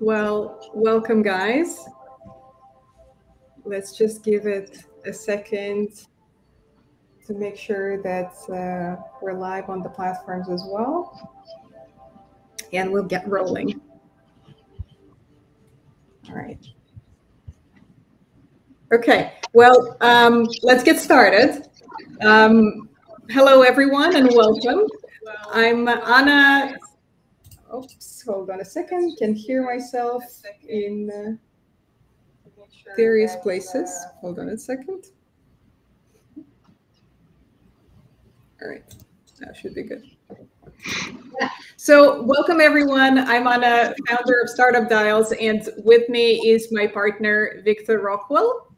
Well, welcome, guys. Let's just give it a second to make sure that we're live on the platforms as well. And we'll get rolling. All right. Okay, well, let's get started. Hello, everyone, and welcome. I'm Anna. Oops, hold on a second. Can hear myself in various places. Hold on a second. All right, that should be good. So welcome, everyone. I'm Anna, founder of Startup Dials, and with me is my partner, Victor Rockwell.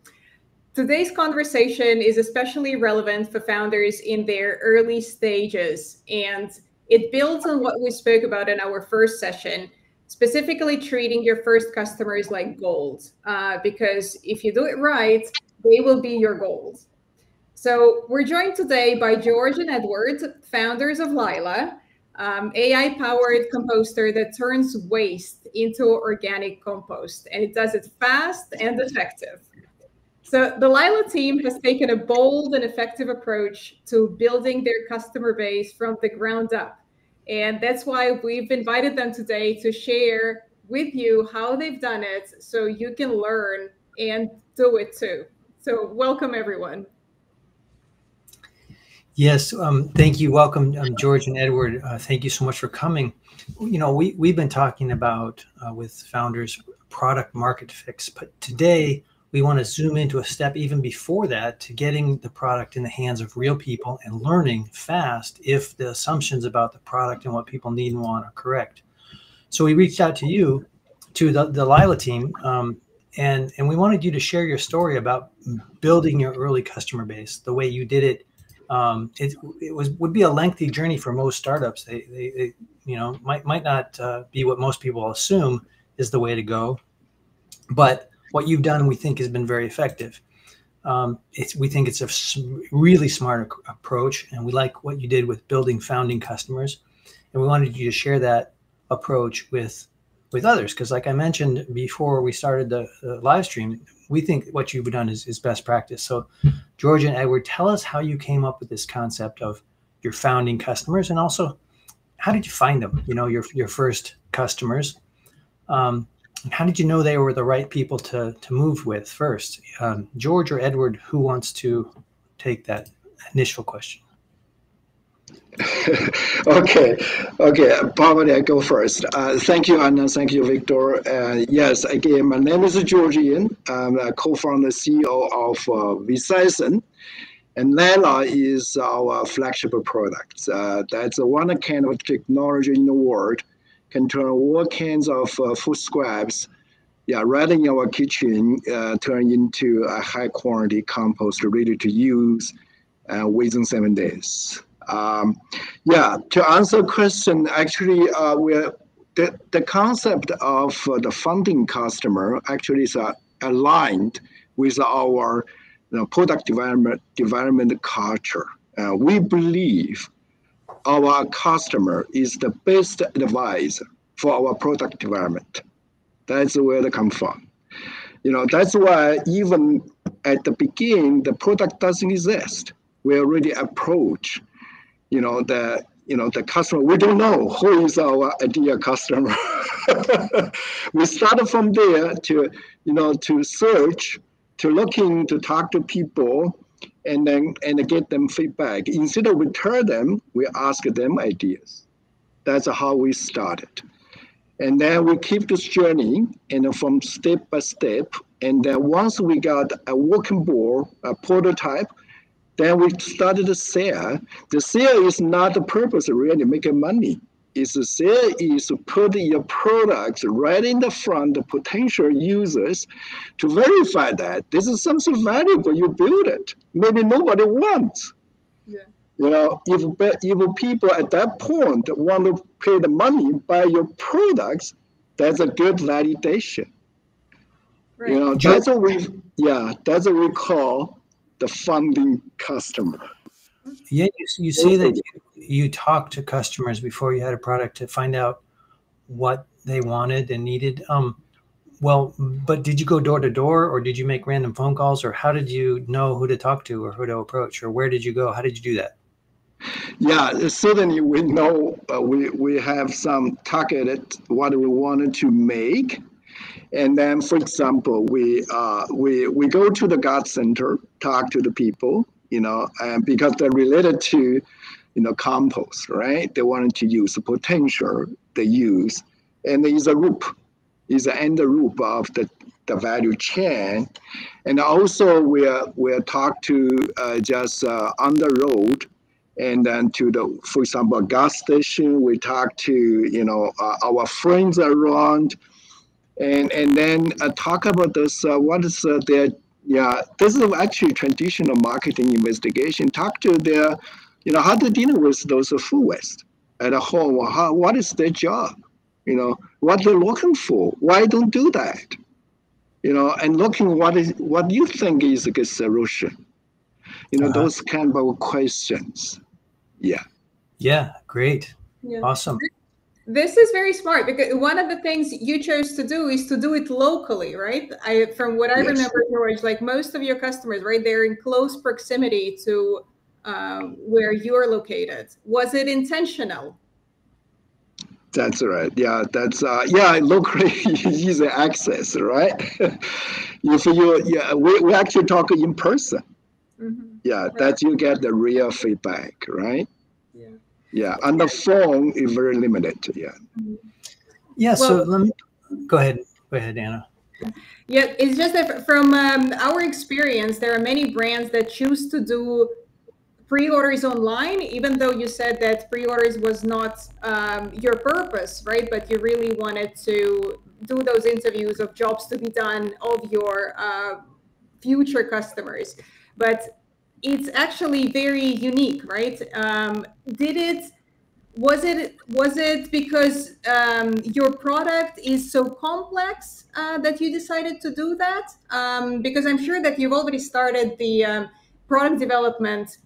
Today's conversation is especially relevant for founders in their early stages, and it builds on what we spoke about in our first session, specifically treating your first customers like gold, because if you do it right, they will be your gold. So we're joined today by George and Edward, founders of Lila, AI-powered composter that turns waste into organic compost, and it does it fast and effective. So the Lila team has taken a bold and effective approach to building their customer base from the ground up. And that's why we've invited them today to share with you how they've done it so you can learn and do it too. So welcome, everyone. Yes, thank you. Welcome, George and Edward. Thank you so much for coming. You know, we've been talking about with founders product market fix, but today we want to zoom into a step even before that to getting the product in the hands of real people and learning fast if the assumptions about the product and what people need and want are correct. So we reached out to you, to the Lila team, and we wanted you to share your story about building your early customer base, the way you did it. It would be a lengthy journey for most startups. They you know, might not be what most people assume is the way to go, but what you've done, we think, has been very effective. We think it's a really smart approach, and we like what you did with building founding customers, and we wanted you to share that approach with others, because like I mentioned before we started the live stream, we think what you've done is best practice. So George and Edward, tell us how you came up with this concept of your founding customers, and also how did you find them, you know, your first customers. How did you know they were the right people to move with first? George or Edward, who wants to take that initial question? Okay, probably I go first. Thank you, Anna. Thank you, Victor. Yes, again, my name is George Yin. I'm a co-founder CEO of 𝐘𝐨𝐮'𝐥𝐿, and Lila is our flagship product. That's one kind of technology in the world, can turn all kinds of food scraps, right in our kitchen, turn into a high quality compost ready to use within 7 days. To answer the question, actually, the concept of the funding customer actually is aligned with our product development culture. We believe our customer is the best advisor for our product development. That's where they come from. You know, that's why even at the beginning, the product doesn't exist. We already approach, the customer. We don't know who is our ideal customer. We started from there to search, to looking, to talk to people, and get them feedback. Instead of we tell them, we ask them ideas. That's how we started. And then we keep this journey, and from step by step. And then once we got a working board, a prototype, then we started to sell. The sale is not the purpose of really making money. It's the sale is to put your products right in the front of potential users to verify that this is something valuable. You build it. Maybe nobody wants. Yeah. You know, if people at that point want to pay the money, buy your products, that's a good validation. Right. You know, that's what we call the funding customer. Yeah, you see that you talk to customers before you had a product to find out what they wanted and needed. Well, but did you go door to door, or did you make random phone calls, or how did you know who to talk to or who to approach, or where did you go? How did you do that? Yeah, certainly we know we have some targeted what we wanted to make. And then, for example, we go to the garden center, talk to the people, and because they're related to, compost, right? They wanted to use the potential they use, and there is a loop, is the end loop of the value chain, and also we talk to just on the road, and then to the, for example, gas station. We talk to our friends around. And then talk about this. What is their? Yeah, this is actually traditional marketing investigation. Talk to their, how to deal with those food waste at home. What is their job? What they're looking for. Why don't do that? And looking what you think is a good solution. Those kind of questions. Yeah. Yeah. Great. Yeah. Awesome. This is very smart, because one of the things you chose to do is to do it locally, right? From what I remember, George, like most of your customers, right, they're in close proximity to where you're located. Was it intentional? That's right. Yeah, that's locally easy access, right? If we actually talk in person. Mm-hmm. Yeah, right. That you get the real feedback, right? Yeah, on the phone is very limited. Yeah. Yeah. So let me go ahead. Go ahead, Anna. Yeah, it's just that from our experience, there are many brands that choose to do pre-orders online, even though you said that pre-orders was not your purpose, right? But you really wanted to do those interviews of jobs to be done of your future customers. But it's actually very unique, right? Was it because your product is so complex that you decided to do that? Because I'm sure that you've already started the product development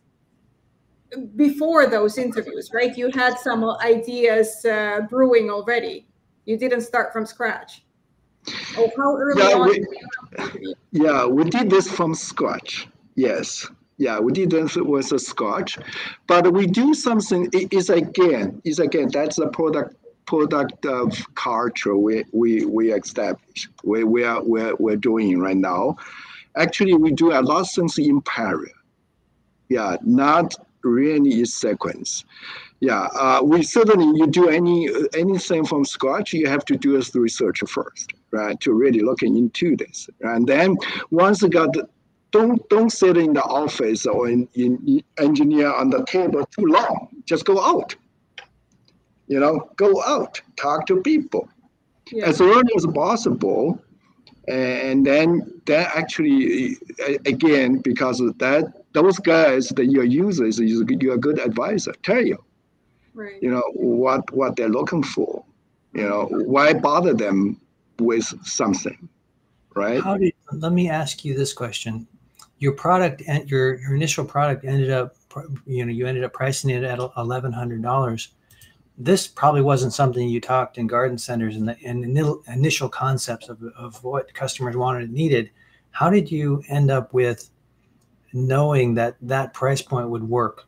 before those interviews, right? You had some ideas brewing already. You didn't start from scratch. Oh, how early on? We did this from scratch. Yes. Yeah, we did this with a scotch, but we do something. Is again that's the product of culture we establish. We're doing right now. Actually, we do a lot of things in parallel. Yeah, not really in sequence. Yeah, we certainly, you do anything from scratch, you have to do the research first, right? To really looking into this, and then once you got don't sit in the office or in engineer on the table too long. Just go out. Go out, talk to people as early as possible, and then that actually, again, because of that, those guys that your users, you're a good advisor. Tell you, right. What they're looking for. Why bother them with something, right? Let me ask you this question. Your product and your initial product ended up, you ended up pricing it at $1,100. This probably wasn't something you talked in garden centers and the initial concepts of what customers wanted and needed. How did you end up with knowing that price point would work?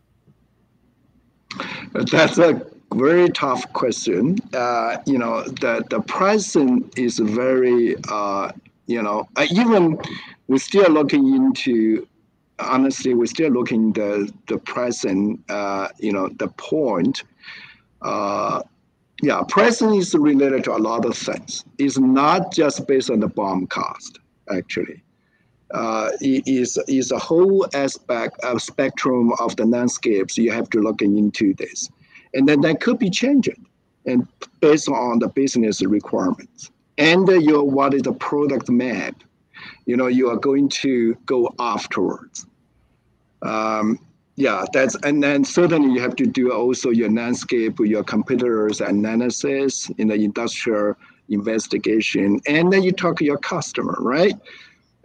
That's a very tough question. The pricing is very, even we're still looking into, honestly, we're still looking the pricing, the point. Pricing is related to a lot of things. It's not just based on the BOM cost, actually. It is a whole aspect of spectrum of the landscapes you have to look into this. And then that could be changed and based on the business requirements. And what is the product map? You are going to go afterwards. And then certainly you have to do also your landscape, your competitors analysis in the industrial investigation, and then you talk to your customer, right?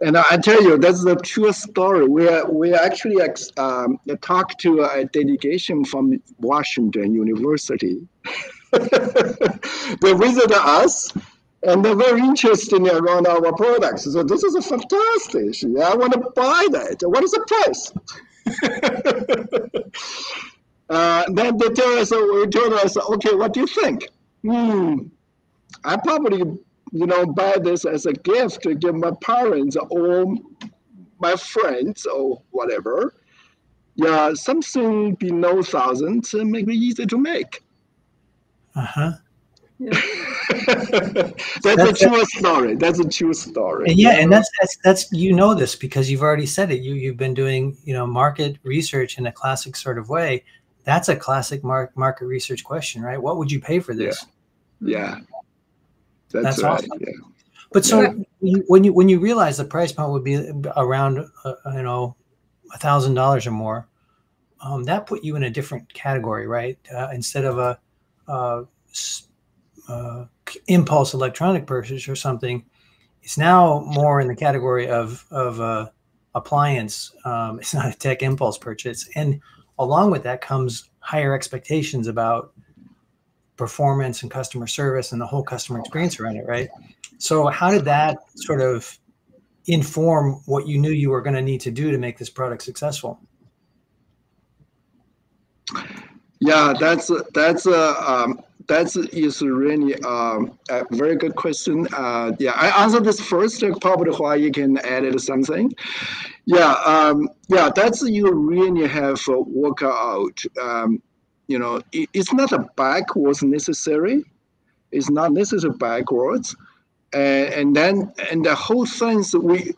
And I tell you, that's the true story. We actually talked to a delegation from Washington University. They visit us, and they're very interested around our products. So this is a fantastic. Yeah, I want to buy that. What is the price? Then they tell us, okay, what do you think? I probably, buy this as a gift to give my parents or my friends or whatever. Yeah, something below 1,000 may be easy to make. Uh-huh. Yeah. That's a true story. That's a true story. And yeah, and that's this because you've already said it. You've been doing market research in a classic sort of way. That's a classic market research question, right? What would you pay for this? Yeah. That's right. awesome. Yeah. But so when you realize the price point would be around $1,000 or more, that put you in a different category, right? Instead of a impulse electronic purchase or something, it's now more in the category of appliance. It's not a tech impulse purchase, and along with that comes higher expectations about performance and customer service and the whole customer experience around it, right? So how did that sort of inform what you knew you were going to need to do to make this product successful? Yeah, that is really a very good question. Yeah, I answered this first. Probably Huayi can add something. Yeah, that's you really have to work out. It's not a backwards necessary. It's not necessary backwards. And the whole thing, we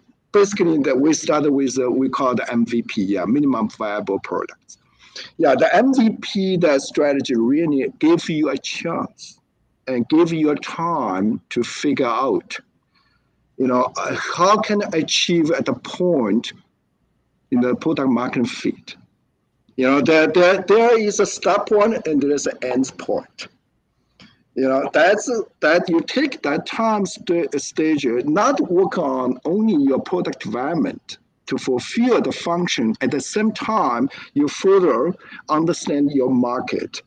started with we call the MVP, minimum viable products. Yeah, the MVP, that strategy really gave you a chance and give you a time to figure out, how can I achieve at the point in the product market fit. There is a start point and there is an end point. That you take that time stage, not work on only your product development to fulfill the function. At the same time, you further understand your market,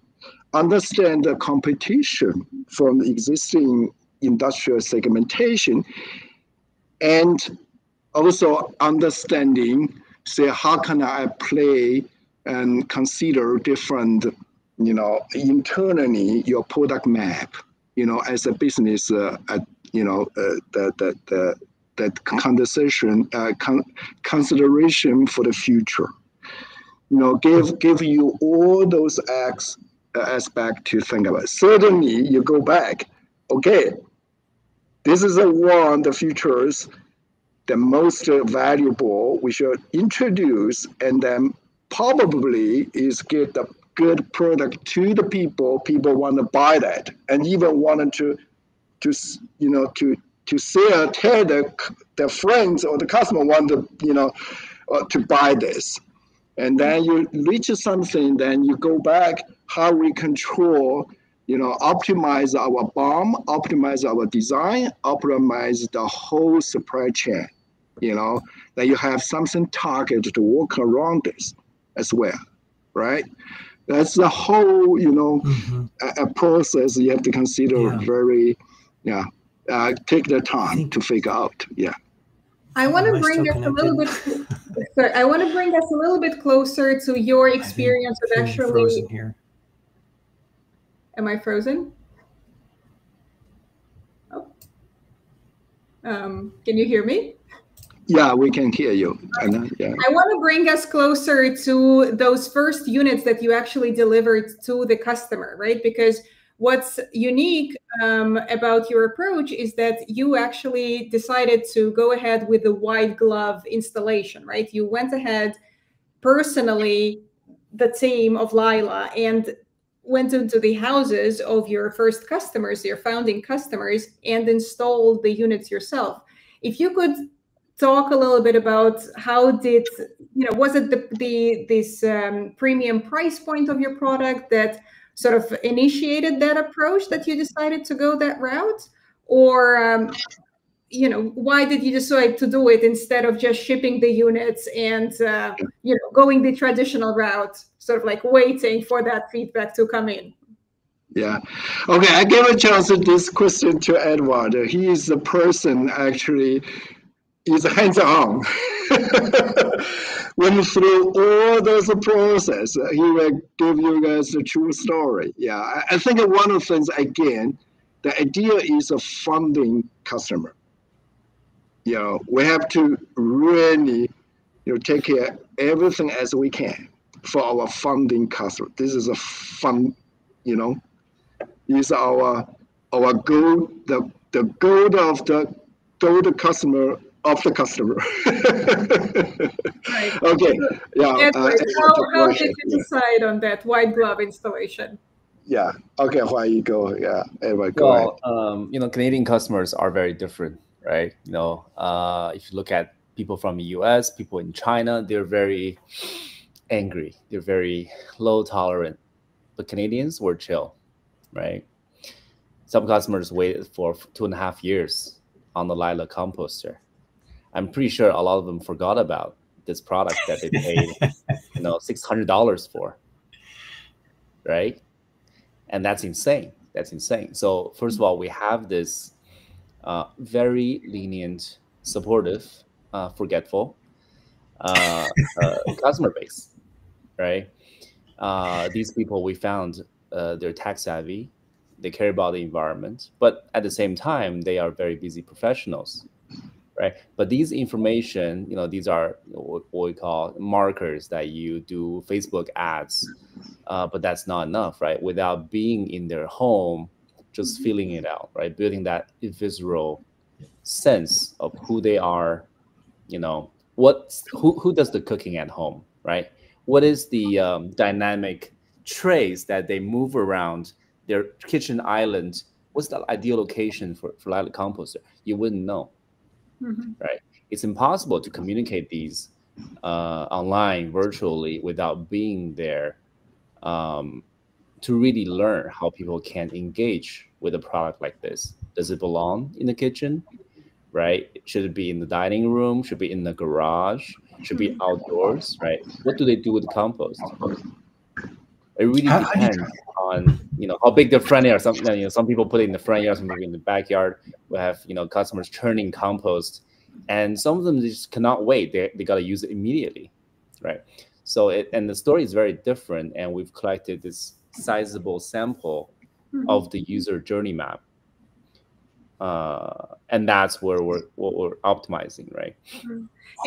understand the competition from existing industrial segmentation, and also understanding, say, how can I play and consider different, internally your product map, as a business, that consideration for the future. Give you all those aspects to think about. Certainly, you go back. Okay, this is one of the features, the most valuable we should introduce, and then probably is get the good product to the people. People want to buy that, and even wanted to tell their friends or the customer want to buy this. And then you reach something, then you go back, how we control, optimize our BOM, optimize our design, optimize the whole supply chain, that you have something targeted to work around this as well, right? That's the whole, a process you have to consider very, take the time to figure out, I want to bring us a little bit. Sorry, I want to bring us a little bit closer to your experience of actually. Frozen here. Am I frozen? Oh. Can you hear me? Yeah, we can hear you. I want to bring us closer to those first units that you actually delivered to the customer, right? Because what's unique about your approach is that you actually decided to go ahead with the white glove installation, right? You went ahead personally, the team of Lila, and went into the houses of your first customers, your founding customers, and installed the units yourself. If you could talk a little bit about how did, was it this premium price point of your product that sort of initiated that approach that you decided to go that route? Or, why did you decide to do it instead of just shipping the units and, going the traditional route, sort of like waiting for that feedback to come in? Yeah. Okay, I gave a chance to this question to Edward. He is the person actually is hands-on. Went through all those process. He will give you guys the true story. Yeah, I think one of the things, again, the idea is a funding customer. We have to really take care of everything as we can for our funding customer. This is a fun, is our goal, the goal of the customer of the customer. Right. Okay. Yeah. Edward, how did you decide on that white glove installation? Yeah. Okay. Huayi, go. Yeah. Edward, go ahead. Canadian customers are very different, right? If you look at people from the US, people in China, they're very angry. They're very low tolerant. But Canadians were chill, right? Some customers waited for 2.5 years on the Lila composter. I'm pretty sure a lot of them forgot about this product that they paid, $600 for, right? And that's insane. That's insane. So first of all, we have this very lenient, supportive, forgetful customer base, right? These people, we found they're tech savvy, they care about the environment, but at the same time, they are very busy professionals, right? But these information, these are what we call markers that you do Facebook ads, but that's not enough, right? Without being in their home, just feeling it out, right? Building that visceral sense of who they are, who does the cooking at home, right? What is the dynamic trays that they move around their kitchen island? What's the ideal location for Lila composter? You wouldn't know, right? It's impossible to communicate these online, virtually, without being there to really learn how people can engage with a product like this. Does it belong in the kitchen, right? Should it be in the dining room? Should it be in the garage? Should it be outdoors, right? What do they do with the compost? It really depends on how big the front yard. Some people put it in the front yard, some people in the backyard. We have customers churning compost, and some of them just cannot wait. They got to use it immediately, right? So and the story is very different, and we've collected this sizable sample of the user journey map, and that's where we're optimizing, right?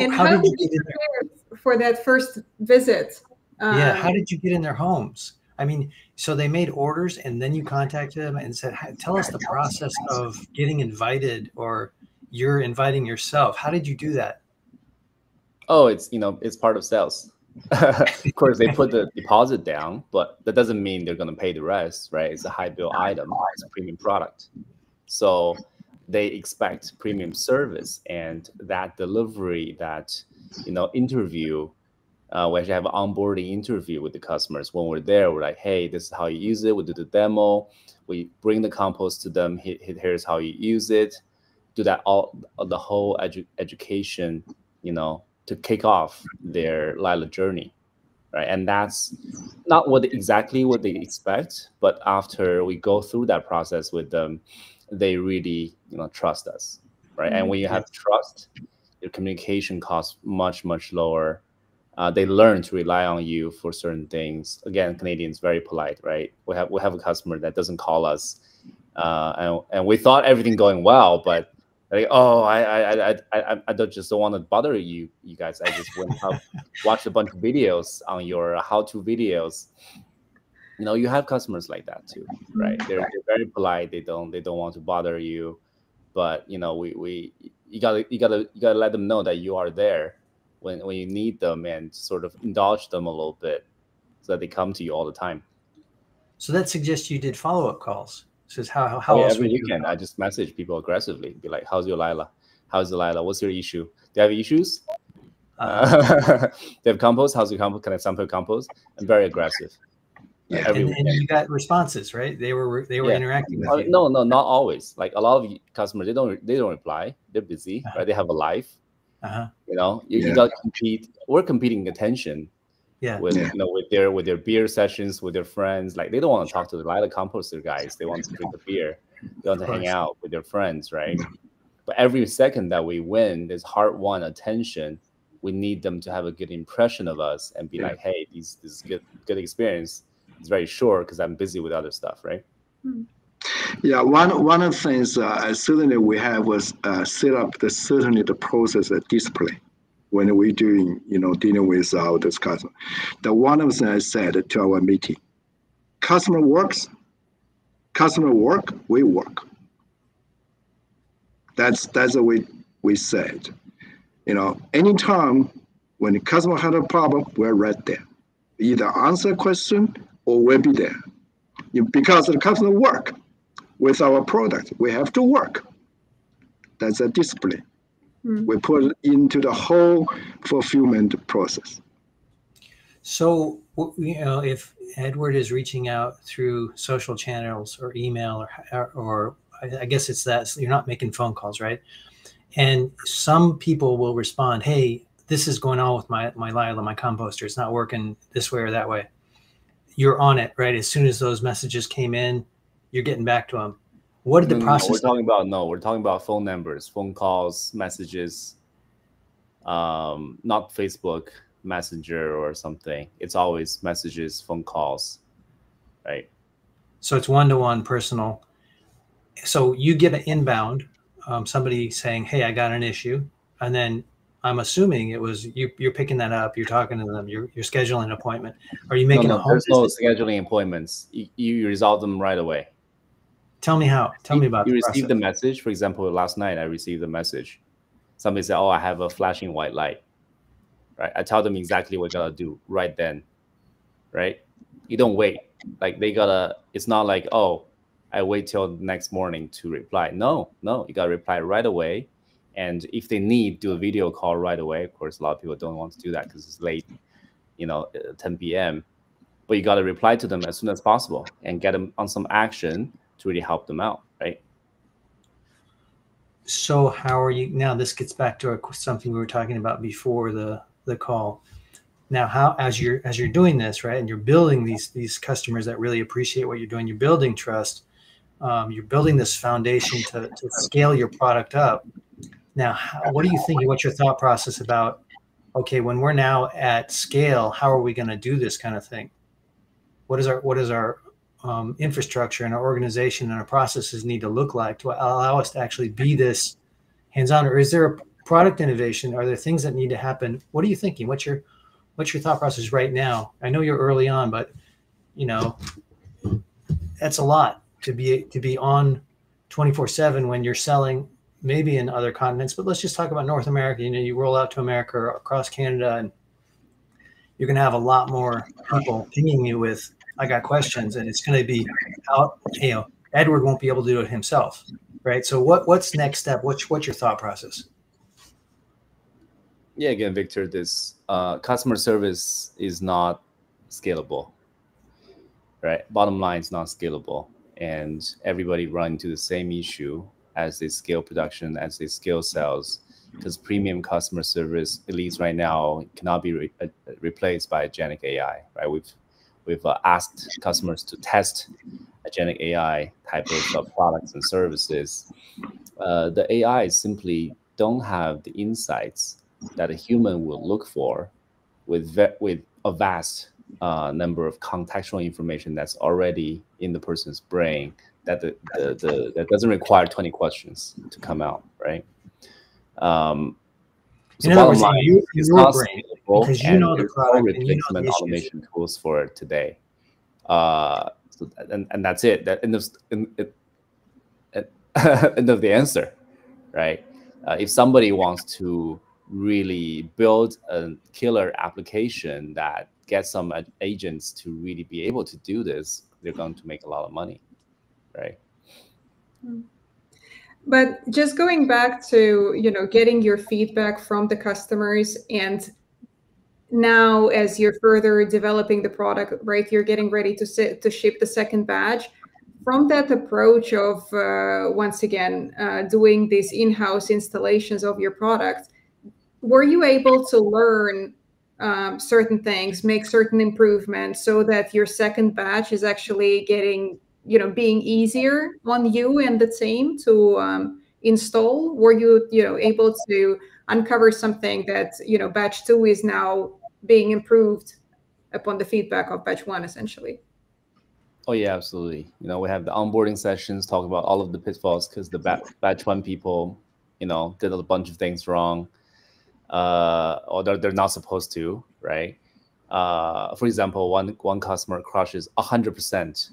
And how did you prepare for that first visit? Yeah, how did you get in their homes? I mean, so they made orders and then you contacted them and said, tell us the process of getting invited, or you're inviting yourself. How did you do that? Oh, it's part of sales. Of course, they put the deposit down, but that doesn't mean they're going to pay the rest, right? It's a high bill item. It's a premium product. So they expect premium service, and that delivery, that interview. We actually have an onboarding interview with the customers. When we're there, we're like, hey, this is how you use it. We do the demo. We bring the compost to them. Here's how you use it. Do that the whole education, to kick off their Lila journey, right? And that's not exactly what they expect. But after we go through that process with them, they really, trust us, right? And when you have trust, your communication costs much, much lower. They learn to rely on you for certain things. Again, Canadians very polite, right? We have a customer that doesn't call us, and we thought everything going well, but like, oh, I just don't want to bother you guys. I just went out, watched a bunch of videos on your how-to videos. You have customers like that too, right? They're very polite. They don't want to bother you, but you gotta let them know that you are there when you need them, and sort of indulge them a little bit so that they come to you all the time. So that suggests you did follow-up calls. Says how else every weekend I just message people aggressively, be like, how's your Lila? How's the Lila? What's your issue? Do you have issues? They have compost. How's your compost? Can I sample compost? I'm very aggressive. Yeah, and you got responses, right? They were interacting with you. No, not always. Like a lot of customers, they don't reply. They're busy, right? They have a life. You got to compete. We're competing attention with you know, with their beer sessions with their friends. Like they don't want to talk to the Lila composter guys. They want to drink a beer. They want to hang out with their friends, right? But every second that we win, this hard-won attention, we need them to have a good impression of us and be like, hey, this is good experience. It's very short because I'm busy with other stuff, right? Yeah, one of the things certainly we have was set up the process display when we're doing, you know, dealing with our customer. The one of the things I said to our meeting, customer works, customer work, we work. That's what we said. You know, anytime when the customer had a problem, we're right there. Either answer a question or we'll be there. Because the customer work with our product, we have to work. That's a discipline. We put into the whole fulfillment process. So, you know, if Edward is reaching out through social channels or email or I guess it's that you're not making phone calls, right? And some people will respond, hey, this is going on with my Lila, my composter. It's not working this way or that way. You're on it, right? As soon as those messages came in, you're getting back to them. What did the process? We're talking about phone numbers, phone calls, messages, not Facebook Messenger or something. It's always messages, phone calls, right? So it's one-to-one personal. So you get an inbound, somebody saying, hey, I got an issue. And then I'm assuming it was you're picking that up. You're talking to them. You're scheduling an appointment. Are you making a home visit? There's no scheduling appointments. You resolve them right away. Tell me how. Tell me about. You received the message. For example, last night I received a message. Somebody said, "Oh, I have a flashing white light." Right. I tell them exactly what you gotta do right then. Right. You don't wait. Like they gotta. It's not like, oh, I wait till the next morning to reply. No. You gotta reply right away. And if they need, do a video call right away. Of course, a lot of people don't want to do that because it's late, you know, 10 p.m. But you got to reply to them as soon as possible and get them on some action to really help them out, right? So how are you now? This gets back to something we were talking about before the call. Now, how as you're doing this, right, and you're building these customers that really appreciate what you're doing, you're building trust, you're building this foundation to scale your product up. Now, what are you thinking? What's your thought process about, okay, when we're now at scale, how are we going to do this kind of thing? What is our infrastructure and our organization and our processes need to look like to allow us to actually be this hands-on? Or is there a product innovation? Are there things that need to happen? What are you thinking? What's your thought process right now? I know you're early on, but you know, that's a lot to be on 24/7 when you're selling maybe in other continents, but let's just talk about North America. You know, you roll out to America or across Canada, and you're going to have a lot more people pinging you with, I got questions, and it's going to be out, you know, Edward won't be able to do it himself, right? So what's next step? What's your thought process? Yeah, again, Victor, this customer service is not scalable, right? Bottom line is not scalable, and everybody run into the same issue as they scale production, as they scale sales, because premium customer service, at least right now, cannot be replaced by agentic AI, right? We've asked customers to test agentic AI type of products and services. The AI simply don't have the insights that a human will look for with a vast number of contextual information that's already in the person's brain, that that doesn't require 20 questions to come out, right? So in other words, it's not brain, because you know the product and you know the automation tools for it today. And that's it. That end of the answer, right? If somebody wants to really build a killer application that gets some agents to really be able to do this, they're going to make a lot of money, right? But just going back to, you know, getting your feedback from the customers, and now as you're further developing the product, right, you're getting ready to ship the second batch. From that approach of, once again, doing these in-house installations of your product, were you able to learn certain things, make certain improvements, so that your second batch is actually getting, being easier on you and the team to install? Were you, able to uncover something that, batch 2 is now being improved upon the feedback of batch 1, essentially? Oh yeah, absolutely. We have the onboarding sessions, talk about all of the pitfalls, because the batch 1 people, did a bunch of things wrong, or they're not supposed to, right? For example, one customer crushes 100%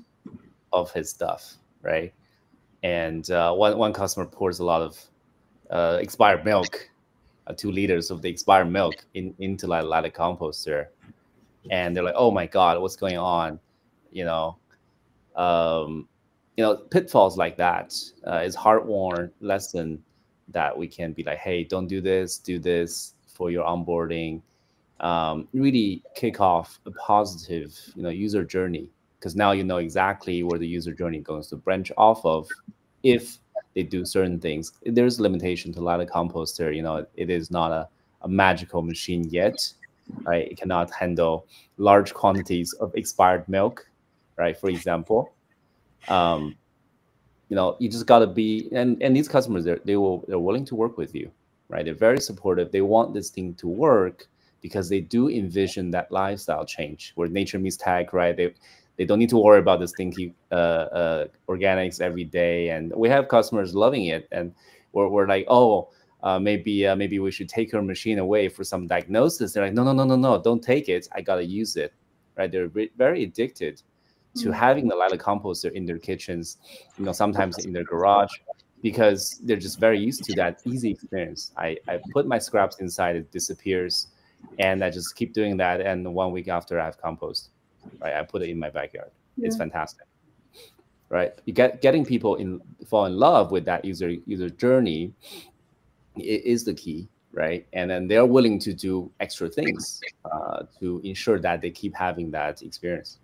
of his stuff, right? And one customer pours a lot of expired milk, 2 liters of the expired milk into like Lila composter, and they're like, "Oh my God, what's going on?" Pitfalls like that is hard-won lesson that we can be like, "Hey, don't do this for your onboarding." Really kick off a positive, user journey, because now you know exactly where the user journey goes to branch off of if they do certain things. There's limitation to Lila composter. It is not a magical machine yet, right? It cannot handle large quantities of expired milk, right? For example, you just got to be, and these customers, they're willing to work with you, right? They're very supportive. They want this thing to work because they do envision that lifestyle change where nature meets tech, right? They don't need to worry about this thing, organics every day. And we have customers loving it, and we're like, oh, maybe we should take her machine away for some diagnosis. They're like, no, don't take it. I gotta use it, right? They're very addicted to having the Lila composter in their kitchens, sometimes in their garage, because they're just very used to that easy experience. I put my scraps inside, it disappears, and I just keep doing that. And 1 week after, I have compost, right? I put it in my backyard. Yeah. It's fantastic, right? You getting people fall in love with that user journey is the key, right? And then they're willing to do extra things to ensure that they keep having that experience.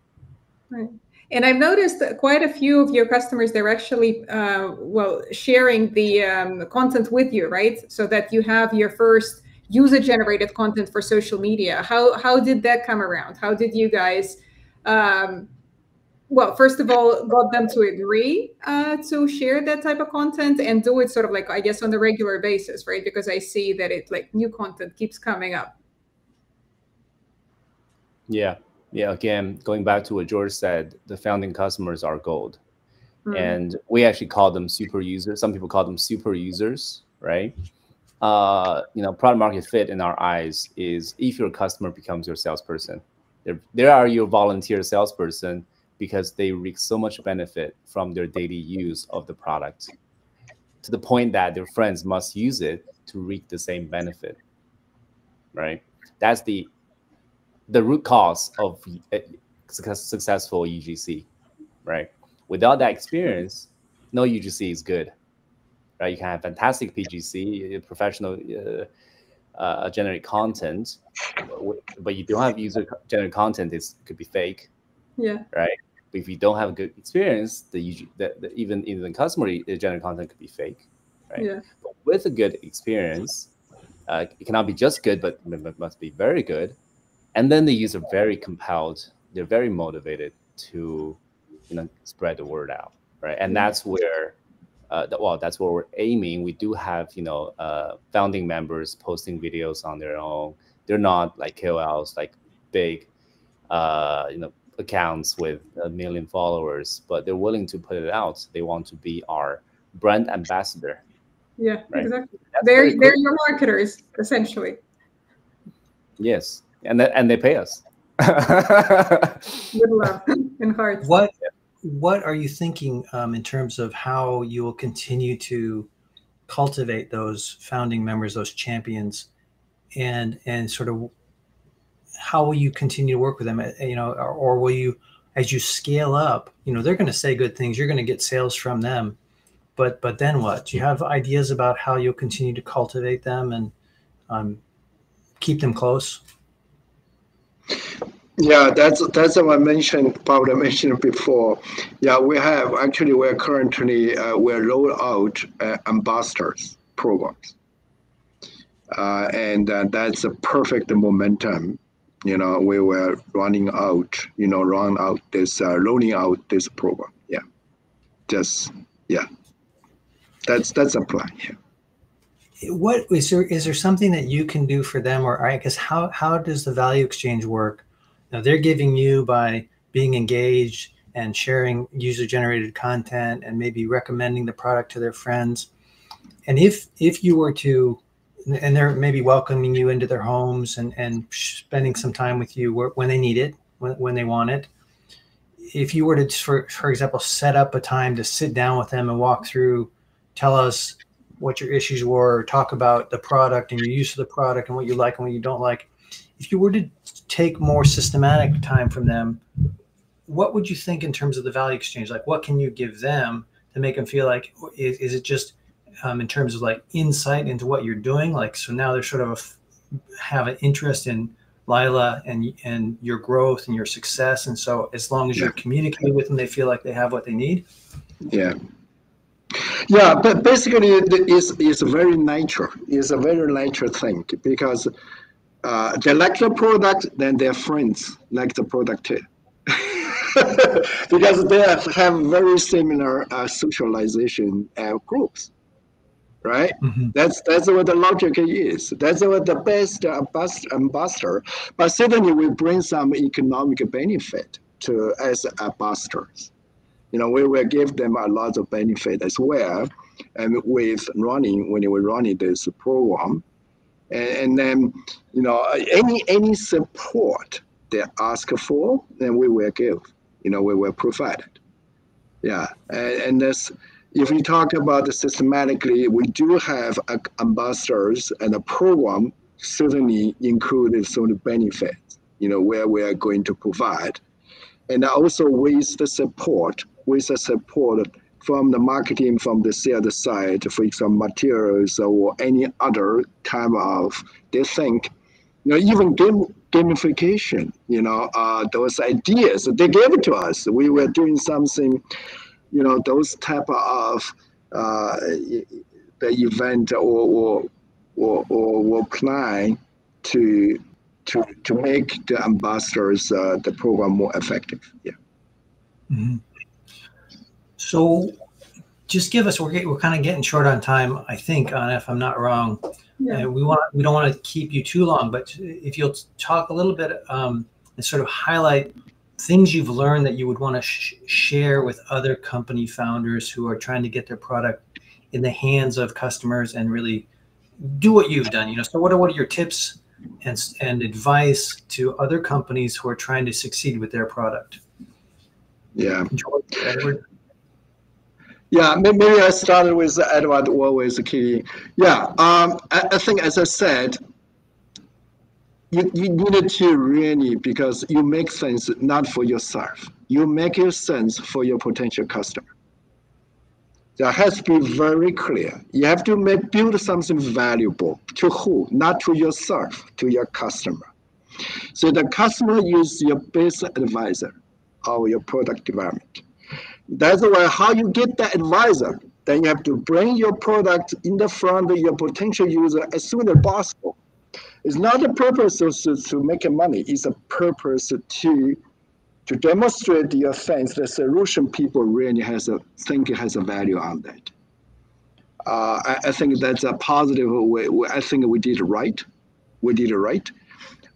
Right. And I've noticed that quite a few of your customers, they're actually, sharing the content with you, right? So that you have your first user-generated content for social media. How did that come around? How did you guys, first of all, got them to agree to share that type of content and do it sort of like, I guess, on a regular basis, right? Because I see that new content keeps coming up. Yeah. Again, going back to what George said, the founding customers are gold. And we actually call them super users. Some people call them super users, right? Product market fit in our eyes is if your customer becomes your salesperson. They are your volunteer salesperson because they reap so much benefit from their daily use of the product, to the point that their friends must use it to reap the same benefit, right? That's the root cause of successful UGC, right? Without that experience, no UGC is good, right? You can have fantastic PGC, professional generate content, but you don't have user generated content, it could be fake, right? But if you don't have a good experience, even the customer generated content could be fake, right? Yeah. But with a good experience, it cannot be just good, but it must be very good. And then the users are very compelled, they're very motivated to, spread the word out, right? And that's where, that's where we're aiming. We do have, founding members posting videos on their own. They're not like KOLs, like big, accounts with 1 million followers, but they're willing to put it out. They want to be our brand ambassador. Yeah, right? Exactly. They're your marketers, essentially. Yes. And they pay us. With love and heart. What are you thinking in terms of how you will continue to cultivate those founding members, those champions, and sort of how will you continue to work with them? Or will you, as you scale up, they're going to say good things, you're going to get sales from them, but then what? Do you have ideas about how you'll continue to cultivate them and keep them close? Yeah, that's what I mentioned, probably mentioned before. Yeah, we're currently we're roll out ambassadors programs, and that's a perfect momentum we were rolling out this program. Yeah, that's a plan. Yeah. What is there something that you can do for them, or I guess how does the value exchange work? Now, they're giving you by being engaged and sharing user-generated content and maybe recommending the product to their friends. And if you were to, and they're maybe welcoming you into their homes and spending some time with you when they need it, when they want it. If you were to, for example, set up a time to sit down with them and walk through, tell us what your issues were, or talk about the product and your use of the product and what you like and what you don't like. If you were to take more systematic time from them, what would you think in terms of the value exchange? Like, what can you give them to make them feel like, is it just in terms of like insight into what you're doing? Like, so now they're sort of have an interest in Lila and your growth and your success. And so as long as you're communicating with them, they feel like they have what they need. Yeah. Yeah, but basically it's very nature. It's a very natural thing because they like the product, then their friends like the product too. Because they have very similar socialization groups, right? Mm-hmm. That's what the logic is. That's what the best ambassador. But certainly we bring some economic benefit to as ambassadors. We will give them a lot of benefit as well, and when we're running this program, and then any support they ask for, then we will give. We will provide it. Yeah, and that's, if we talk about it systematically, we do have ambassadors, and the program certainly included some benefits. Where we are going to provide, and also with the support from the marketing, from the sales side, for example, materials or any other type of, they think, even gamification, those ideas, they gave it to us. We were doing something, those type of the event or plan to make the ambassadors, the program more effective. Yeah. Mm-hmm. So just give us, we're kind of getting short on time, I think, if I'm not wrong. Yeah. We don't want to keep you too long, but if you'll talk a little bit and sort of highlight things you've learned that you would want to share with other company founders who are trying to get their product in the hands of customers and really do what you've done. So what are your tips and advice to other companies who are trying to succeed with their product? Yeah. George, Edward? Yeah, maybe I started with Edward, always key. Yeah, I think, as I said, you needed to really, because you make things not for yourself. You make your sense for your potential customer. That has to be very clear. You have to build something valuable to who? Not to yourself, to your customer. So the customer is your best advisor of your product development. That's why how you get that advisor, then you have to bring your product in the front of your potential user as soon as possible. It's not a purpose to make money. It's a purpose to demonstrate your things, the solution people really think it has a value on that. I think that's a positive way. I think we did it right.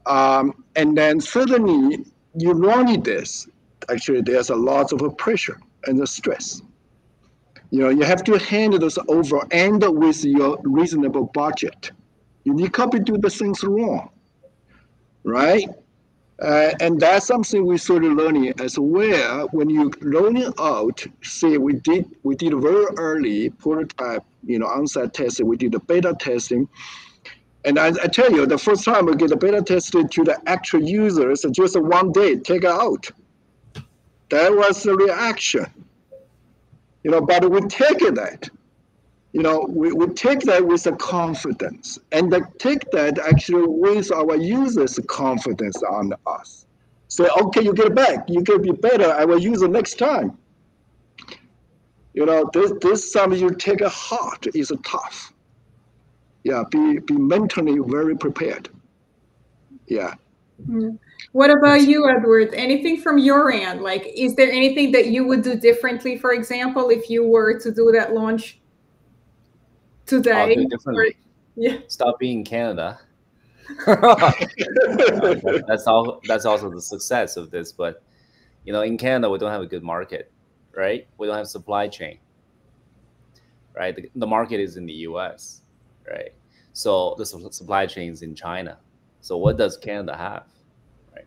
And then certainly you running this. Actually, there's a lot of pressure and the stress. You have to handle this over and with your reasonable budget. You can't do the things wrong, right? And that's something we started learning as well. When you learning out, say we did very early prototype, on-site testing. We did the beta testing, and I tell you, the first time we get the beta tested to the actual users, just one day, take it out. That was the reaction, but we take that, we take that with a confidence, and take that actually with our users' confidence on us. Say, okay, you get it back, you can be better, I will use it next time. This something you take a heart is tough. Yeah, be mentally very prepared. Yeah. What about you, Edward? Anything from your end? Like, is there anything that you would do differently, for example, if you were to do that launch today? I'll do it differently. Yeah. Stop being in Canada. That's also the success of this. But you know, in Canada, we don't have a good market, right? We don't have supply chain, right? The market is in the US, right? So the supply chain is in China. So what does Canada have, right?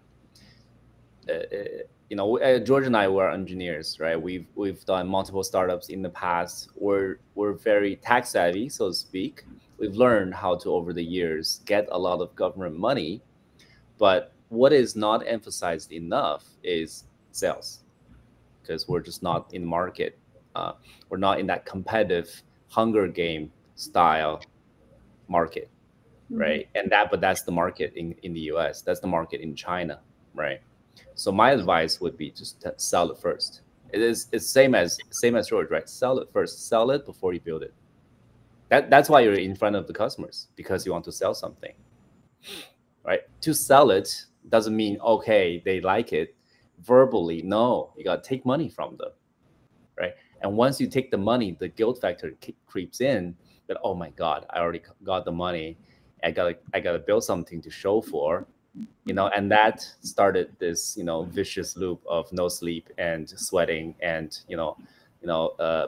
You know, George and I were engineers, right? We've done multiple startups in the past. We're very tech savvy, so to speak. We've learned how to, over the years, get a lot of government money. But what is not emphasized enough is sales, because we're just not in the market. We're not in that competitive Hunger Game style market, right? And that's the market in the US. That's the market in China, right? So my advice would be just to sell it first. It's same as George, right? Sell it first. Sell it before you build it. That's why you're in front of the customers, because you want to sell something, right? To sell it doesn't mean, okay, they like it verbally. No, you got to take money from them, right? And once you take the money, the guilt factor creeps in that, oh my God, I already got the money. I gotta build something to show for, you know, and that started this, you know, vicious loop of no sleep and sweating and,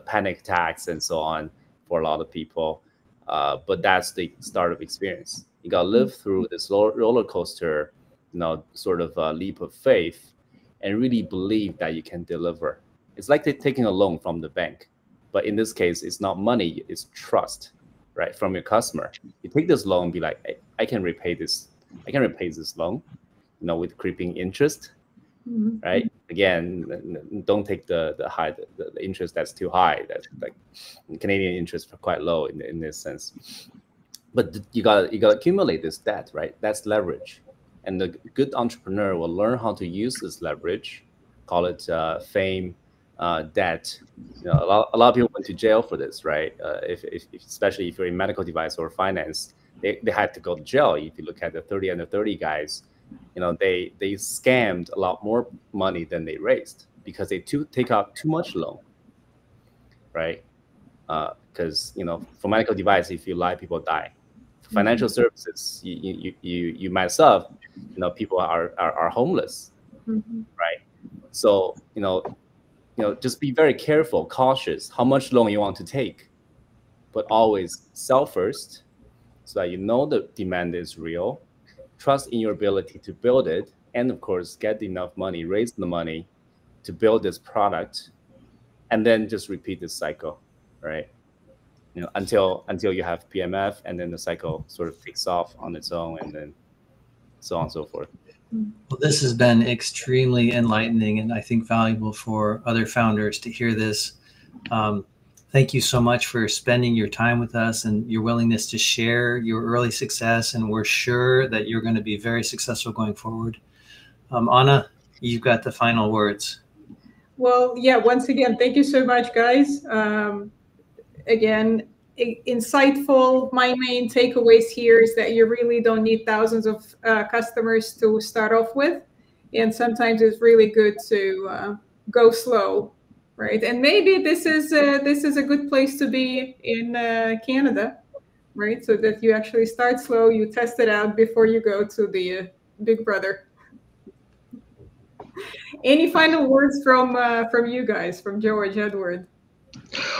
panic attacks and so on for a lot of people. But that's the startup experience. You got to live through this roller coaster, you know, sort of a leap of faith, and really believe that you can deliver. It's like taking a loan from the bank, but in this case, it's not money, it's trust, right, from your customer. You take this loan, be like, hey, I can repay this loan, you know, with creeping interest, right? Again, don't take the interest that's too high. That's like Canadian interest are quite low in this sense. But you gotta accumulate this debt, right? That's leverage, and the good entrepreneur will learn how to use this leverage. Call it fame, debt. You know, a lot of people went to jail for this, right? Especially if you're in medical device or finance, they had to go to jail. If you look at the 30 under 30 guys, you know, they scammed a lot more money than they raised because they take out too much loan, right? Because you know, for medical device, if you lie, people die. For financial services, you mess up, you know, people are homeless, right? So you know, just be very careful, cautious how much loan you want to take, but always sell first, so that you know the demand is real. Trust in your ability to build it, and of course, get enough money, raise the money to build this product, and then just repeat this cycle, right? You know, until you have PMF, and then the cycle sort of takes off on its own, and then so on and so forth. Well, this has been extremely enlightening, and I think valuable for other founders to hear this. Thank you so much for spending your time with us and your willingness to share your early success. And we're sure that you're going to be very successful going forward. Anna, you've got the final words. Well, yeah, once again, thank you so much, guys. Again, insightful. My main takeaways here is that you really don't need thousands of customers to start off with. And sometimes it's really good to go slow. Right, and maybe this is a good place to be in Canada, right? So that you actually start slow, you test it out before you go to the big brother. Any final words from you guys, from George, Edward?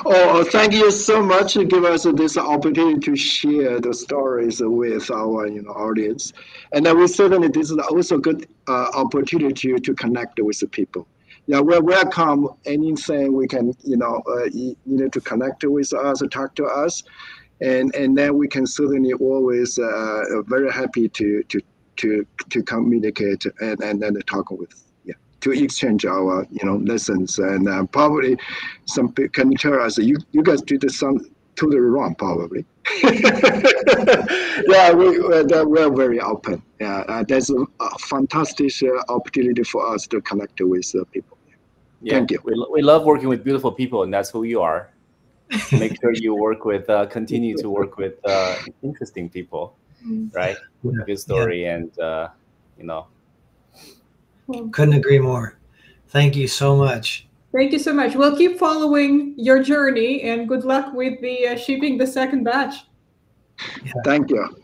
Oh, thank you so much to give us this opportunity to share the stories with our audience, and we certainly this is also a good opportunity to connect with the people. Yeah, we're welcome. Anything we can, to connect with us, talk to us, and then we can certainly always very happy to communicate and then talk with, to exchange our lessons, and probably some people can tell us you guys did something totally wrong, probably. Yeah, we're very open. Yeah, that's a fantastic opportunity for us to connect with people. Yeah, thank you. We love working with beautiful people, and that's who you are. Make sure you work with, continue to work with interesting people, right? Good story, and you know. Couldn't agree more. Thank you so much. Thank you so much. We'll keep following your journey, and good luck with the shipping the second batch. Yeah. Thank you.